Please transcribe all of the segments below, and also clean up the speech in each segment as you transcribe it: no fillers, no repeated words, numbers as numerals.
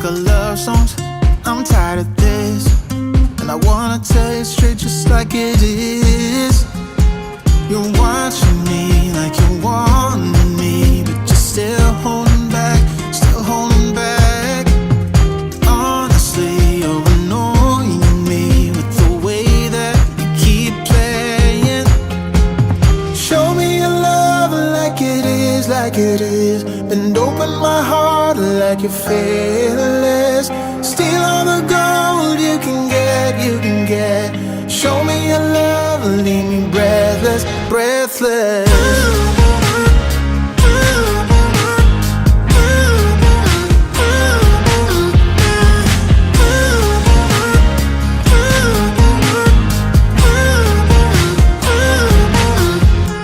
our love songs. I'm tired of this, and I wanna tell you straight just like it is. You're watching me like you want me, but you're still holding back, still holding back. Honestly, you're annoying me with the way that you keep playing. Show me your love like it is, like it is. Bend open my heart like you're fearless. Steal all the gold you can get, you can get. Show me your love, leave me breathless, breathless.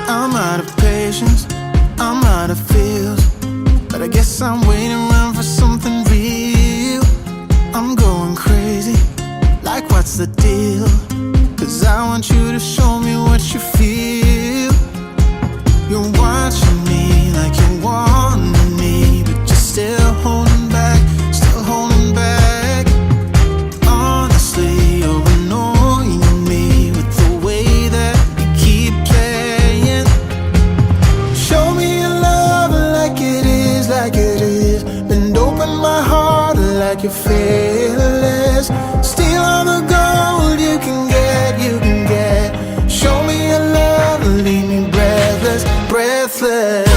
I'm out of patience, I'm out of feels, but I guess I'm waiting around for something real. I'm going crazy, like what's the deal? 'Cause I want you to show me what you feel. You're watching me like you want me, but you're still holding back, still holding back. Honestly, you're annoying me with the way that you keep playing. Show me your love like it is, like it is. Bend open my heart like you're fearless. Steal all the gold you can get, you can get. Show me your love, leave me breathless, breathless.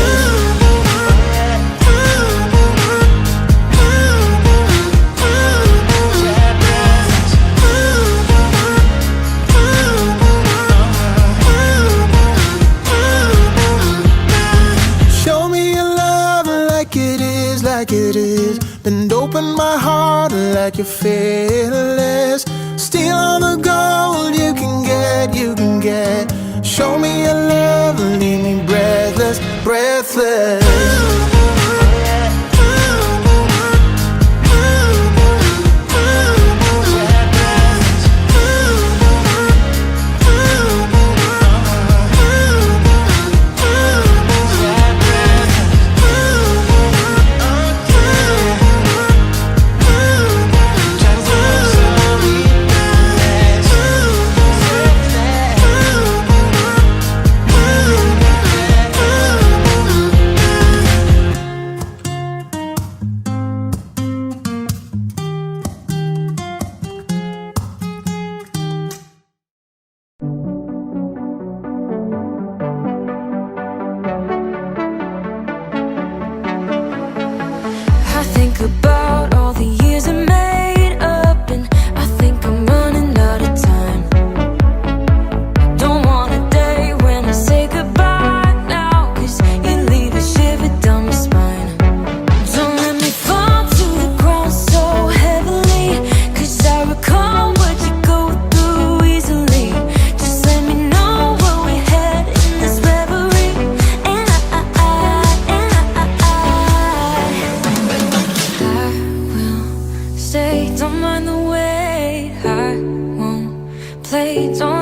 Show me your love like it is, like it is. Bend open my heart like you're fearless. Steal all the gold you can get, you can get. Show me your love, leave me breathless, breathless. Think about all the years I made up, and I think I'm running out of time. Don't want a day when I say goodbye now, 'cause you leave a shiver down my spine. Don't let me fall to the ground so heavily, 'cause I recall what you go through easily. Just let me know where we're headed in this reverie, and I will stay. Don't mind the way I won't play. Don't